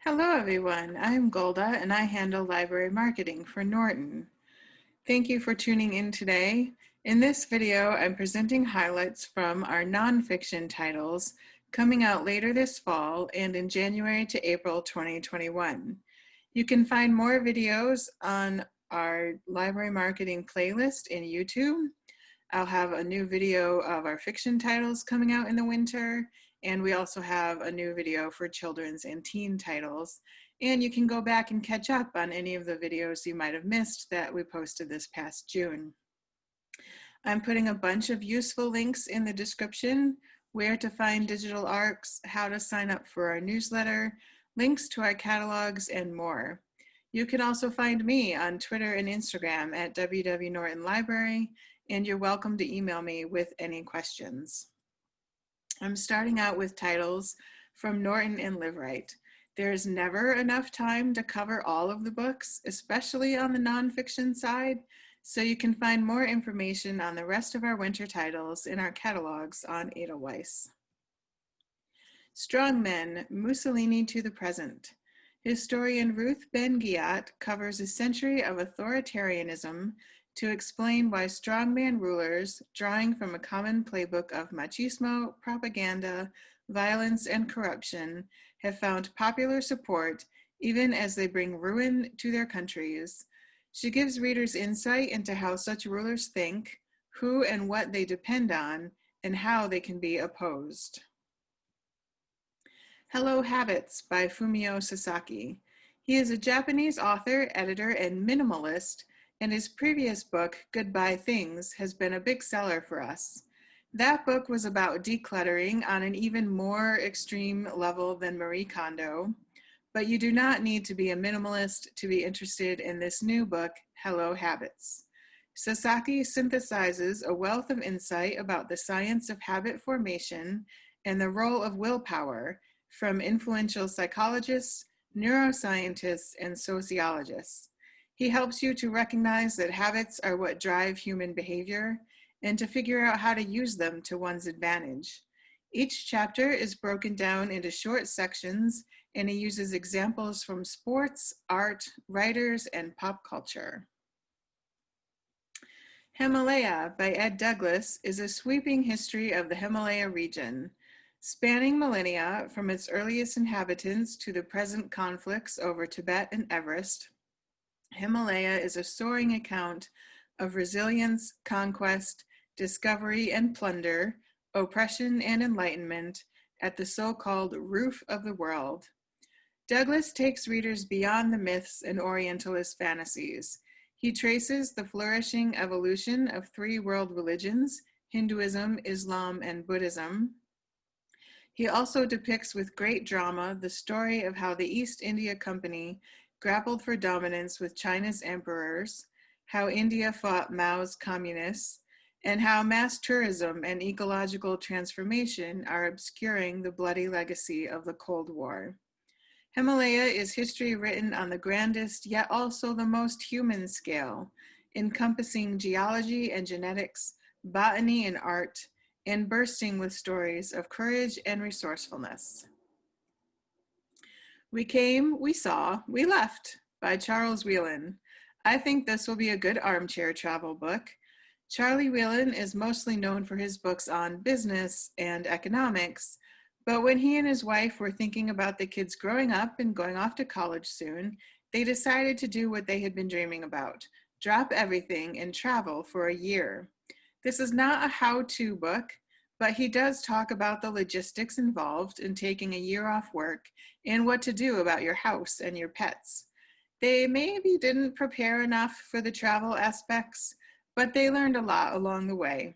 Hello everyone, I'm Golda and I handle library marketing for Norton. Thank you for tuning in today. In this video, I'm presenting highlights from our nonfiction titles coming out later this fall and in January to April 2021. You can find more videos on our library marketing playlist in YouTube. I'll have a new video of our fiction titles coming out in the winter, and we also have a new video for children's and teen titles. And you can go back and catch up on any of the videos you might have missed that we posted this past June. I'm putting a bunch of useful links in the description: where to find digital ARCs, how to sign up for our newsletter, links to our catalogs, and more. You can also find me on Twitter and Instagram at www.nortonlibrary, and you're welcome to email me with any questions. I'm starting out with titles from Norton and Liveright. There's never enough time to cover all of the books, especially on the nonfiction side, so you can find more information on the rest of our winter titles in our catalogs on Edelweiss. Strong Men, Mussolini to the Present. Historian Ruth Ben-Ghiat covers a century of authoritarianism to explain why strongman rulers, drawing from a common playbook of machismo, propaganda, violence, and corruption, have found popular support even as they bring ruin to their countries. She gives readers insight into how such rulers think, who and what they depend on, and how they can be opposed. Hello Habits by Fumio Sasaki. He is a Japanese author, editor, and minimalist, and his previous book, Goodbye Things, has been a big seller for us. That book was about decluttering on an even more extreme level than Marie Kondo, but you do not need to be a minimalist to be interested in this new book, Hello Habits. Sasaki synthesizes a wealth of insight about the science of habit formation and the role of willpower from influential psychologists, neuroscientists, and sociologists. He helps you to recognize that habits are what drive human behavior and to figure out how to use them to one's advantage. Each chapter is broken down into short sections, and he uses examples from sports, art, writers, and pop culture. Himalaya by Ed Douglas is a sweeping history of the Himalaya region, spanning millennia from its earliest inhabitants to the present conflicts over Tibet and Everest. Himalaya is a soaring account of resilience, conquest, discovery and plunder, oppression and enlightenment at the so-called roof of the world. Douglas takes readers beyond the myths and Orientalist fantasies. He traces the flourishing evolution of three world religions, Hinduism, Islam, and Buddhism. He also depicts with great drama the story of how the East India Company grappled for dominance with China's emperors, how India fought Mao's communists, and how mass tourism and ecological transformation are obscuring the bloody legacy of the Cold War. Himalaya is history written on the grandest, yet also the most human scale, encompassing geology and genetics, botany and art, and bursting with stories of courage and resourcefulness. We Came, We Saw, We Left by Charles Whelan. I think this will be a good armchair travel book. Charlie Whelan is mostly known for his books on business and economics, but when he and his wife were thinking about the kids growing up and going off to college soon, they decided to do what they had been dreaming about: drop everything and travel for a year. This is not a how-to book, but he does talk about the logistics involved in taking a year off work and what to do about your house and your pets. They maybe didn't prepare enough for the travel aspects, but they learned a lot along the way.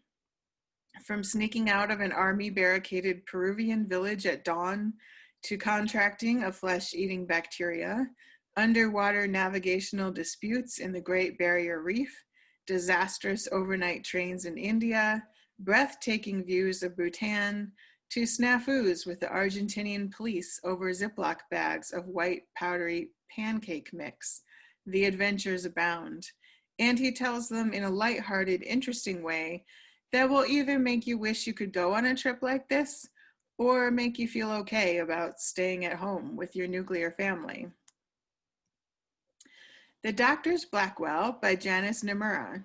From sneaking out of an army barricaded Peruvian village at dawn to contracting a flesh-eating bacteria, underwater navigational disputes in the Great Barrier Reef, disastrous overnight trains in India, breathtaking views of Bhutan, to snafus with the Argentinian police over Ziploc bags of white powdery pancake mix. The adventures abound. And he tells them in a lighthearted, interesting way that will either make you wish you could go on a trip like this, or make you feel okay about staying at home with your nuclear family. The Doctors Blackwell by Janice Nimura.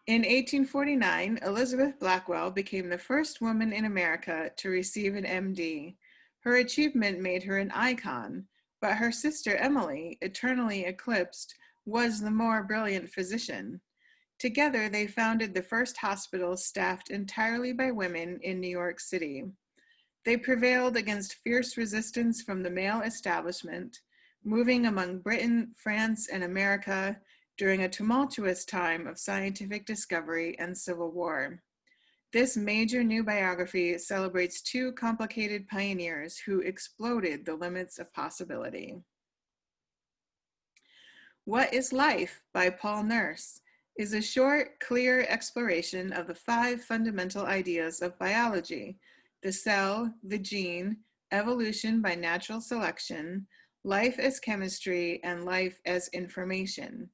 In 1849, Elizabeth Blackwell became the first woman in America to receive an MD. Her achievement made her an icon, but her sister Emily, eternally eclipsed, was the more brilliant physician. Together, they founded the first hospital staffed entirely by women in New York City. They prevailed against fierce resistance from the male establishment, moving among Britain, France, and America during a tumultuous time of scientific discovery and civil war. This major new biography celebrates two complicated pioneers who exploded the limits of possibility. What is Life by Paul Nurse is a short, clear exploration of the 5 fundamental ideas of biology: the cell, the gene, evolution by natural selection, life as chemistry, and life as information.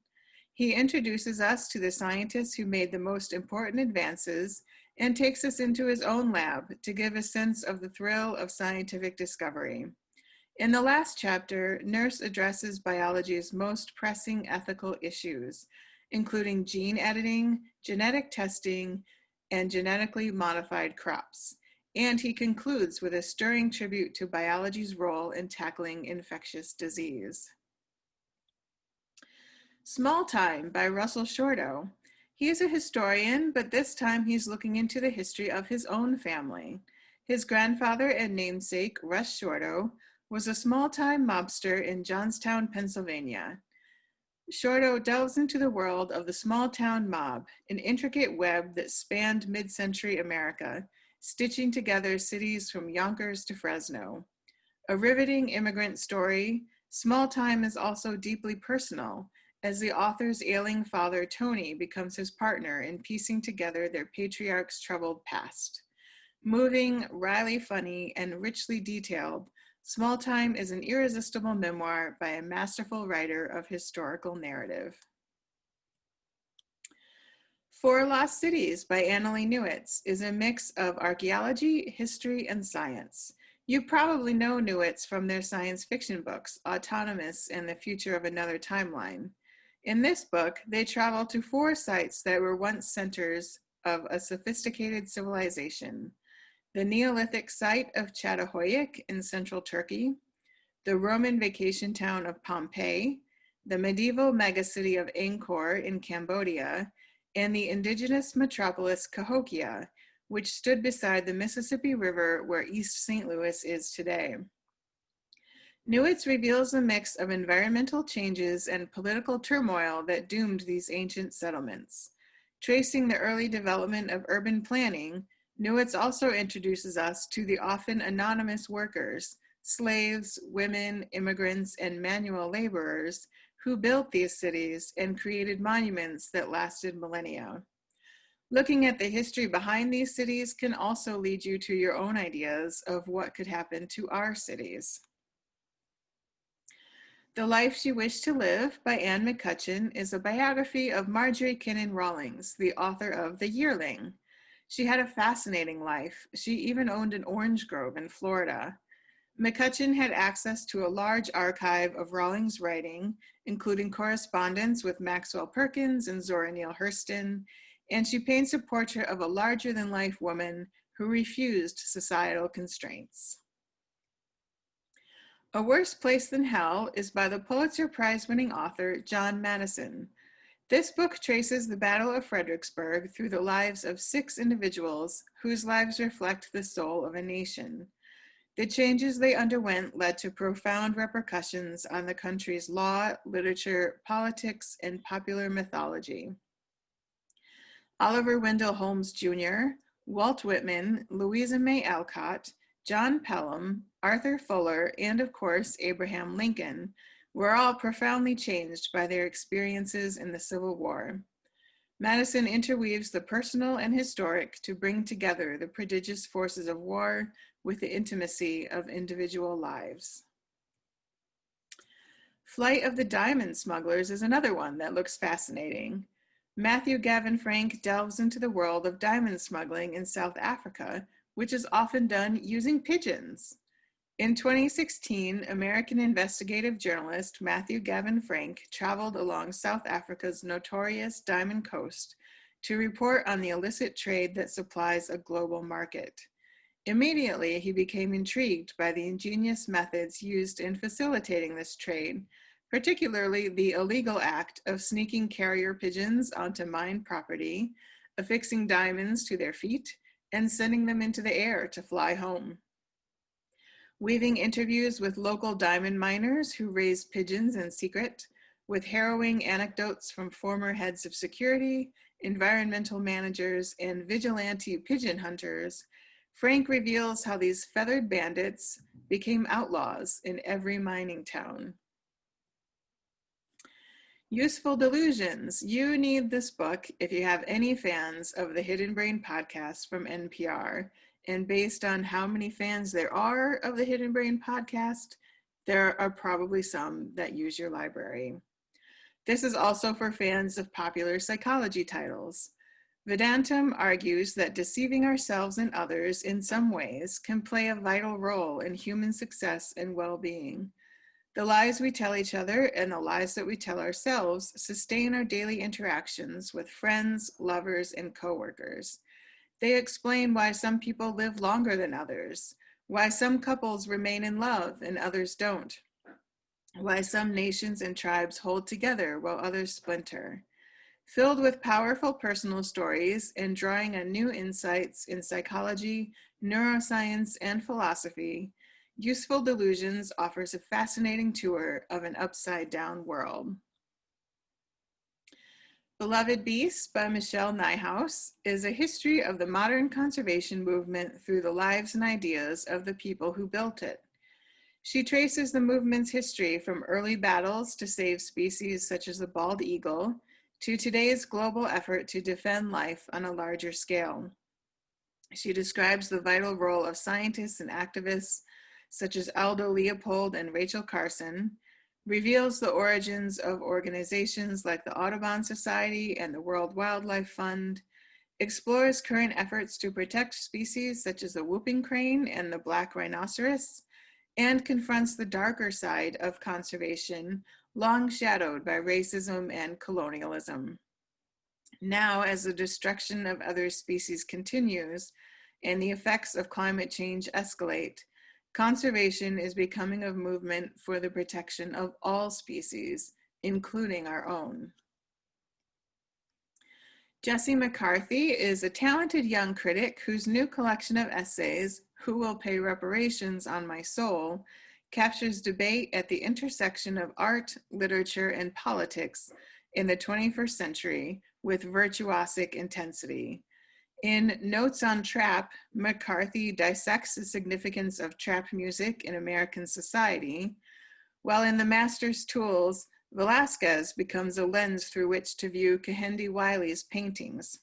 He introduces us to the scientists who made the most important advances and takes us into his own lab to give a sense of the thrill of scientific discovery. In the last chapter, Nurse addresses biology's most pressing ethical issues, including gene editing, genetic testing, and genetically modified crops. And he concludes with a stirring tribute to biology's role in tackling infectious disease. Small Time by Russell Shorto. He is a historian, but this time he's looking into the history of his own family. His grandfather and namesake, Russ Shorto, was a small-time mobster in Johnstown, Pennsylvania. Shorto delves into the world of the small-town mob, an intricate web that spanned mid-century America, stitching together cities from Yonkers to Fresno. A riveting immigrant story, Small Time is also deeply personal, as the author's ailing father, Tony, becomes his partner in piecing together their patriarch's troubled past. Moving, wryly funny, and richly detailed, Small Time is an irresistible memoir by a masterful writer of historical narrative. Four Lost Cities by Annalee Newitz is a mix of archaeology, history, and science. You probably know Newitz from their science fiction books, Autonomous and The Future of Another Timeline. In this book, they travel to 4 sites that were once centers of a sophisticated civilization: the Neolithic site of Çatalhöyük in central Turkey, the Roman vacation town of Pompeii, the medieval megacity of Angkor in Cambodia, and the indigenous metropolis Cahokia, which stood beside the Mississippi River where East St. Louis is today. Newitz reveals a mix of environmental changes and political turmoil that doomed these ancient settlements. Tracing the early development of urban planning, Newitz also introduces us to the often anonymous workers, slaves, women, immigrants, and manual laborers who built these cities and created monuments that lasted millennia. Looking at the history behind these cities can also lead you to your own ideas of what could happen to our cities. The Life She Wished to Live by Anne McCutcheon is a biography of Marjorie Kinnan Rawlings, the author of The Yearling. She had a fascinating life. She even owned an orange grove in Florida. McCutcheon had access to a large archive of Rawlings' writing, including correspondence with Maxwell Perkins and Zora Neale Hurston, and she paints a portrait of a larger-than-life woman who refused societal constraints. A Worse Place Than Hell is by the Pulitzer Prize-winning author John Madison. This book traces the Battle of Fredericksburg through the lives of 6 individuals whose lives reflect the soul of a nation. The changes they underwent led to profound repercussions on the country's law, literature, politics, and popular mythology. Oliver Wendell Holmes Jr., Walt Whitman, Louisa May Alcott, John Pelham, Arthur Fuller, and of course, Abraham Lincoln were all profoundly changed by their experiences in the Civil War. Madison interweaves the personal and historic to bring together the prodigious forces of war with the intimacy of individual lives. Flight of the Diamond Smugglers is another one that looks fascinating. Matthew Gavin Frank delves into the world of diamond smuggling in South Africa, which is often done using pigeons. In 2016, American investigative journalist Matthew Gavin Frank traveled along South Africa's notorious Diamond Coast to report on the illicit trade that supplies a global market. Immediately, he became intrigued by the ingenious methods used in facilitating this trade, particularly the illegal act of sneaking carrier pigeons onto mine property, affixing diamonds to their feet, and sending them into the air to fly home. Weaving interviews with local diamond miners who raise pigeons in secret, with harrowing anecdotes from former heads of security, environmental managers, and vigilante pigeon hunters, Frank reveals how these feathered bandits became outlaws in every mining town. Useful Delusions. You need this book if you have any fans of the Hidden Brain podcast from NPR. And based on how many fans there are of the Hidden Brain podcast, there are probably some that use your library. This is also for fans of popular psychology titles. Vedantam argues that deceiving ourselves and others in some ways can play a vital role in human success and well-being. The lies we tell each other and the lies that we tell ourselves sustain our daily interactions with friends, lovers, and coworkers. They explain why some people live longer than others, why some couples remain in love and others don't, why some nations and tribes hold together while others splinter. Filled with powerful personal stories and drawing on new insights in psychology, neuroscience, and philosophy, Useful Delusions offers a fascinating tour of an upside-down world. Beloved Beasts by Michelle Nijhuis is a history of the modern conservation movement through the lives and ideas of the people who built it. She traces the movement's history from early battles to save species such as the bald eagle to today's global effort to defend life on a larger scale. She describes the vital role of scientists and activists such as Aldo Leopold and Rachel Carson, reveals the origins of organizations like the Audubon Society and the World Wildlife Fund, explores current efforts to protect species such as the whooping crane and the black rhinoceros, and confronts the darker side of conservation, long shadowed by racism and colonialism. Now, as the destruction of other species continues and the effects of climate change escalate, conservation is becoming a movement for the protection of all species, including our own. Jessie McCarthy is a talented young critic whose new collection of essays, Who Will Pay Reparations on My Soul, captures debate at the intersection of art, literature, and politics in the 21st century with virtuosic intensity. In Notes on Trap, McCarthy dissects the significance of trap music in American society, while in The Master's Tools, Velázquez becomes a lens through which to view Kehinde Wiley's paintings.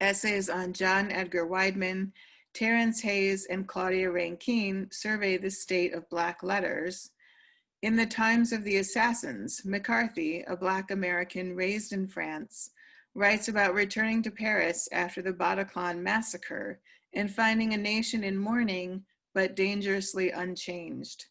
Essays on John Edgar Wideman, Terence Hayes, and Claudia Rankine survey the state of Black letters. In The Times of the Assassins, McCarthy, a Black American raised in France, writes about returning to Paris after the Bataclan massacre and finding a nation in mourning, but dangerously unchanged.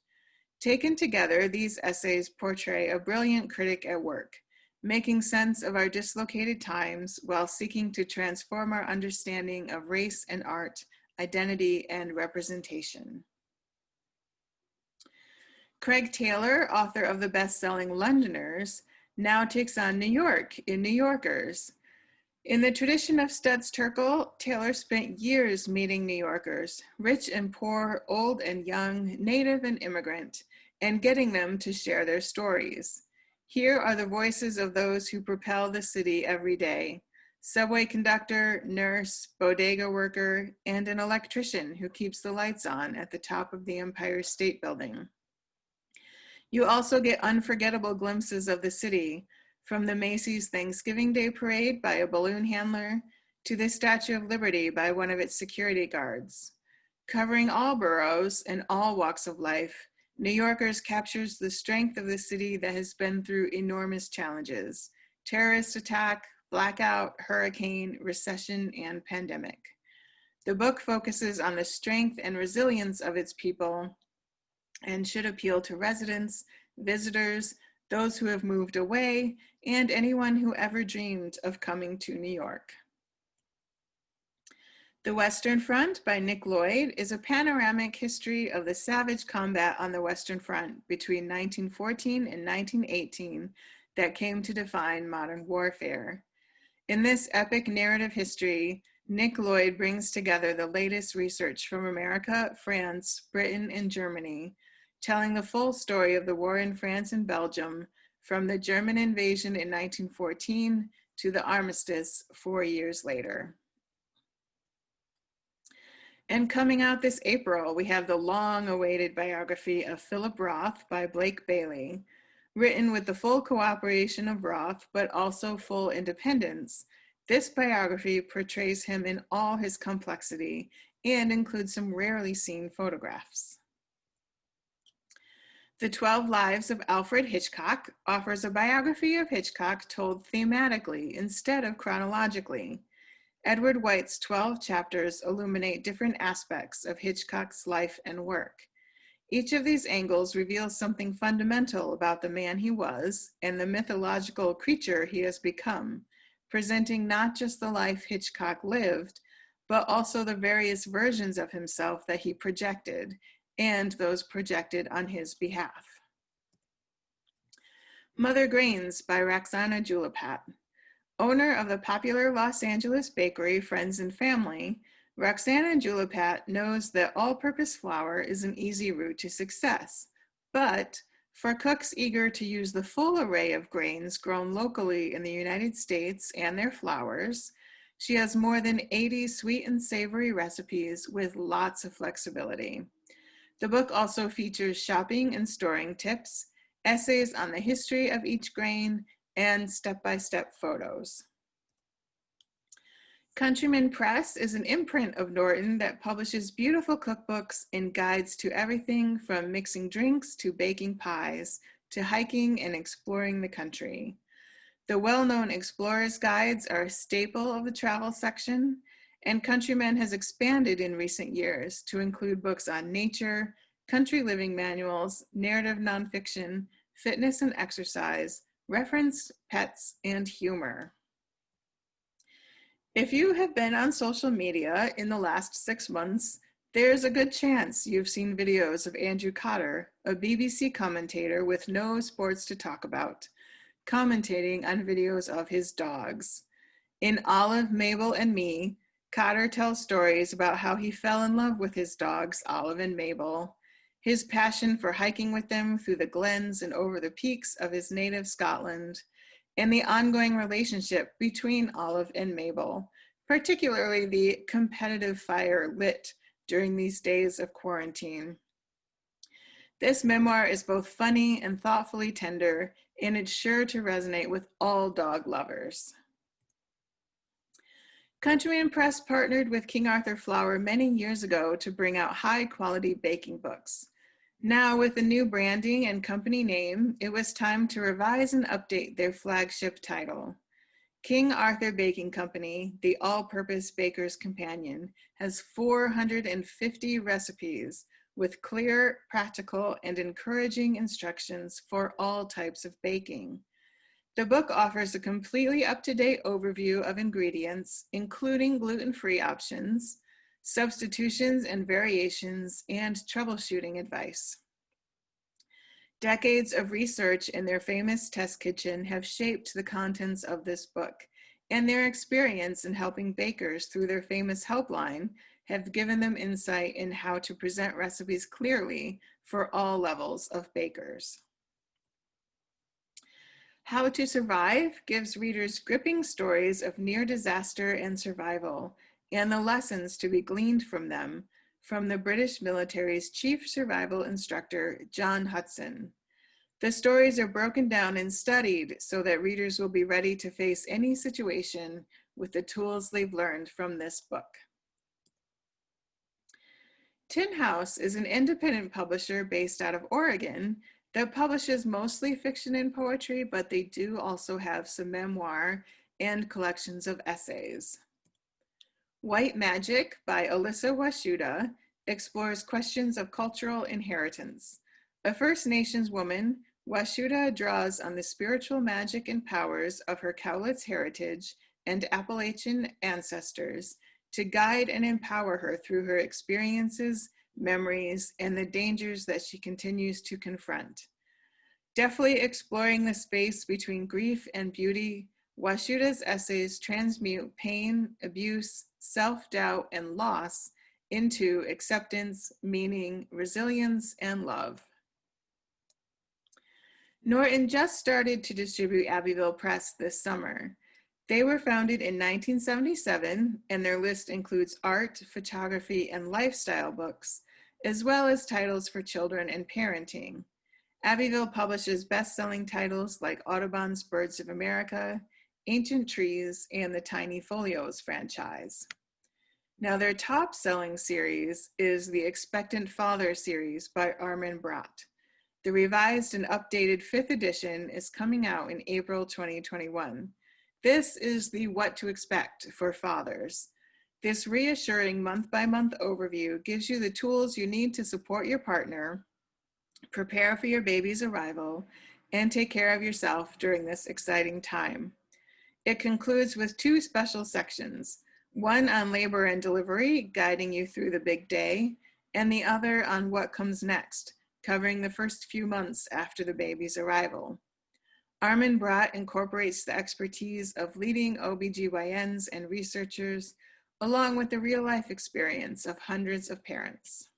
Taken together, these essays portray a brilliant critic at work, making sense of our dislocated times while seeking to transform our understanding of race and art, identity, and representation. Craig Taylor, author of the best-selling Londoners, now takes on New York in New Yorkers. In the tradition of Studs Terkel, Taylor spent years meeting New Yorkers, rich and poor, old and young, native and immigrant, and getting them to share their stories. Here are the voices of those who propel the city every day: subway conductor, nurse, bodega worker, and an electrician who keeps the lights on at the top of the Empire State Building. You also get unforgettable glimpses of the city, from the Macy's Thanksgiving Day Parade by a balloon handler to the Statue of Liberty by one of its security guards. Covering all boroughs and all walks of life, New Yorkers captures the strength of the city that has been through enormous challenges: terrorist attack, blackout, hurricane, recession, and pandemic. The book focuses on the strength and resilience of its people and should appeal to residents, visitors, those who have moved away, and anyone who ever dreamed of coming to New York. The Western Front by Nick Lloyd is a panoramic history of the savage combat on the Western Front between 1914 and 1918 that came to define modern warfare. In this epic narrative history, Nick Lloyd brings together the latest research from America, France, Britain, and Germany, telling the full story of the war in France and Belgium, from the German invasion in 1914 to the armistice 4 years later. And coming out this April, we have the long-awaited biography of Philip Roth by Blake Bailey, written with the full cooperation of Roth, but also full independence. This biography portrays him in all his complexity and includes some rarely seen photographs. The 12 Lives of Alfred Hitchcock offers a biography of Hitchcock told thematically instead of chronologically. Edward White's 12 chapters illuminate different aspects of Hitchcock's life and work. Each of these angles reveals something fundamental about the man he was and the mythological creature he has become, presenting not just the life Hitchcock lived, but also the various versions of himself that he projected and those projected on his behalf. Mother Grains by Roxana Julipat. Owner of the popular Los Angeles bakery Friends and Family, Roxana Julipat knows that all-purpose flour is an easy route to success, but for cooks eager to use the full array of grains grown locally in the United States and their flours, she has more than 80 sweet and savory recipes with lots of flexibility. The book also features shopping and storing tips, essays on the history of each grain, and step-by-step photos. Countryman Press is an imprint of Norton that publishes beautiful cookbooks and guides to everything from mixing drinks to baking pies to hiking and exploring the country. The well-known explorer's guides are a staple of the travel section, and Countryman has expanded in recent years to include books on nature, country living manuals, narrative nonfiction, fitness and exercise, reference, pets, and humor. If you have been on social media in the last 6 months, there's a good chance you've seen videos of Andrew Cotter, a BBC commentator with no sports to talk about, commentating on videos of his dogs. In Olive, Mabel, and Me, Cotter tells stories about how he fell in love with his dogs, Olive and Mabel, his passion for hiking with them through the glens and over the peaks of his native Scotland, and the ongoing relationship between Olive and Mabel, particularly the competitive fire lit during these days of quarantine. This memoir is both funny and thoughtfully tender, and it's sure to resonate with all dog lovers. Countryman Press partnered with King Arthur Flour many years ago to bring out high-quality baking books. Now, with a new branding and company name, it was time to revise and update their flagship title. King Arthur Baking Company, the all-purpose baker's companion, has 450 recipes with clear, practical, and encouraging instructions for all types of baking. The book offers a completely up-to-date overview of ingredients, including gluten-free options, substitutions and variations, and troubleshooting advice. Decades of research in their famous test kitchen have shaped the contents of this book, and their experience in helping bakers through their famous helpline have given them insight in how to present recipes clearly for all levels of bakers. How to Survive gives readers gripping stories of near disaster and survival, and the lessons to be gleaned from them from the British military's chief survival instructor, John Hudson. The stories are broken down and studied so that readers will be ready to face any situation with the tools they've learned from this book. Tin House is an independent publisher based out of Oregon that publishes mostly fiction and poetry, but they do also have some memoir and collections of essays. White Magic by Alyssa Washuta explores questions of cultural inheritance. A First Nations woman, Washuta draws on the spiritual magic and powers of her Cowlitz heritage and Appalachian ancestors to guide and empower her through her experiences, memories, and the dangers that she continues to confront. Deftly exploring the space between grief and beauty, Washuta's essays transmute pain, abuse, self-doubt, and loss into acceptance, meaning, resilience, and love. Norton just started to distribute Abbeville Press this summer. They were founded in 1977, and their list includes art, photography, and lifestyle books, as well as titles for children and parenting. Abbeville publishes best-selling titles like Audubon's Birds of America, Ancient Trees, and the Tiny Folios franchise. Now, their top-selling series is the Expectant Father series by Armin Brott. The revised and updated 5th edition is coming out in April 2021. This is the What to Expect for fathers. This reassuring month-by-month overview gives you the tools you need to support your partner, prepare for your baby's arrival, and take care of yourself during this exciting time. It concludes with 2 special sections, one on labor and delivery, guiding you through the big day, and the other on what comes next, covering the first few months after the baby's arrival. Armin Brott incorporates the expertise of leading OBGYNs and researchers, along with the real-life experience of hundreds of parents.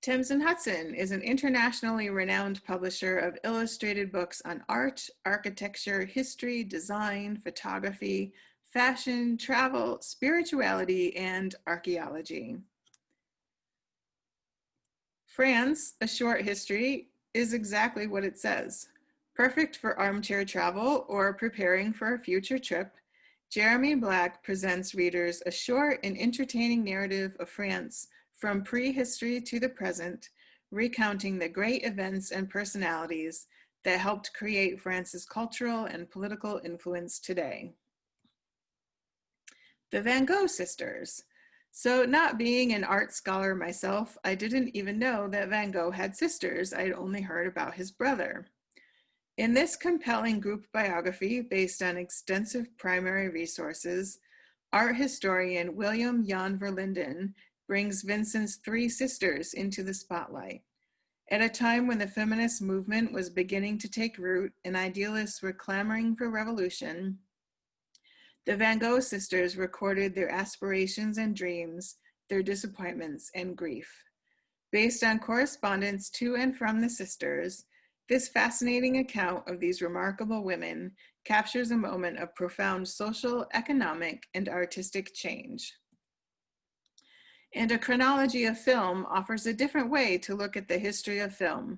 Thames Hudson is an internationally renowned publisher of illustrated books on art, architecture, history, design, photography, fashion, travel, spirituality, and archaeology. France, A Short History, is exactly what it says. Perfect for armchair travel or preparing for a future trip, Jeremy Black presents readers a short and entertaining narrative of France from prehistory to the present, recounting the great events and personalities that helped create France's cultural and political influence today. The Van Gogh Sisters. So, not being an art scholar myself, I didn't even know that Van Gogh had sisters. I'd only heard about his brother. In this compelling group biography based on extensive primary resources, art historian William Jan Verlinden brings Vincent's 3 sisters into the spotlight. At a time when the feminist movement was beginning to take root and idealists were clamoring for revolution, the Van Gogh sisters recorded their aspirations and dreams, their disappointments and grief. Based on correspondence to and from the sisters, this fascinating account of these remarkable women captures a moment of profound social, economic, and artistic change. And A Chronology of Film offers a different way to look at the history of film.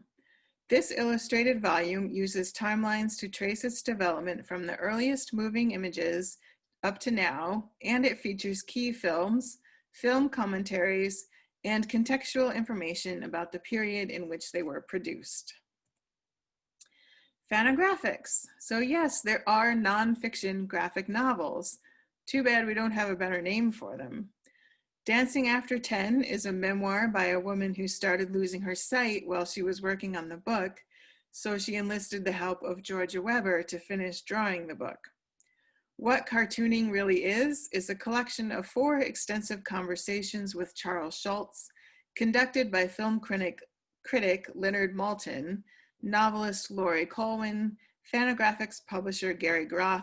This illustrated volume uses timelines to trace its development from the earliest moving images up to now, and it features key films, film commentaries, and contextual information about the period in which they were produced. Fanographics. So yes, there are nonfiction graphic novels. Too bad we don't have a better name for them. Dancing After 10 is a memoir by a woman who started losing her sight while she was working on the book, so she enlisted the help of Georgia Weber to finish drawing the book. What Cartooning Really is a collection of 4 extensive conversations with Charles Schulz, conducted by film critic Leonard Maltin, novelist Laurie Colwin, Fanographics publisher Gary Groth,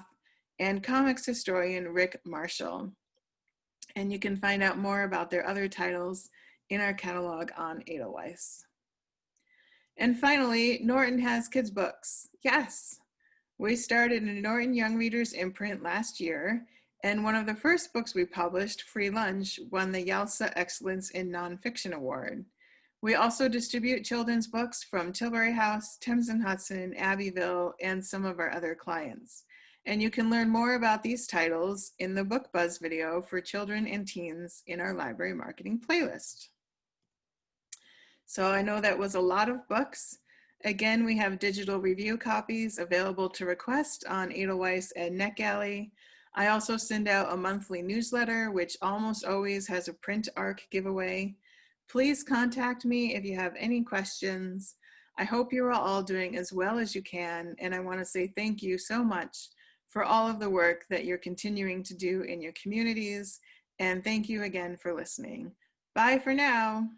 and comics historian Rick Marshall. And you can find out more about their other titles in our catalog on Edelweiss. And finally, Norton has kids' books. Yes! We started a Norton Young Readers imprint last year, and one of the first books we published, Free Lunch, won the YALSA Excellence in Nonfiction Award. We also distribute children's books from Tilbury House, Thames Hudson, Abbeville, and some of our other clients. And you can learn more about these titles in the Book Buzz video for children and teens in our library marketing playlist. So I know that was a lot of books. Again, we have digital review copies available to request on Edelweiss and NetGalley. I also send out a monthly newsletter, which almost always has a print ARC giveaway. Please contact me if you have any questions. I hope you are all doing as well as you can, and I want to say thank you so much for all of the work that you're continuing to do in your communities, and thank you again for listening. Bye for now.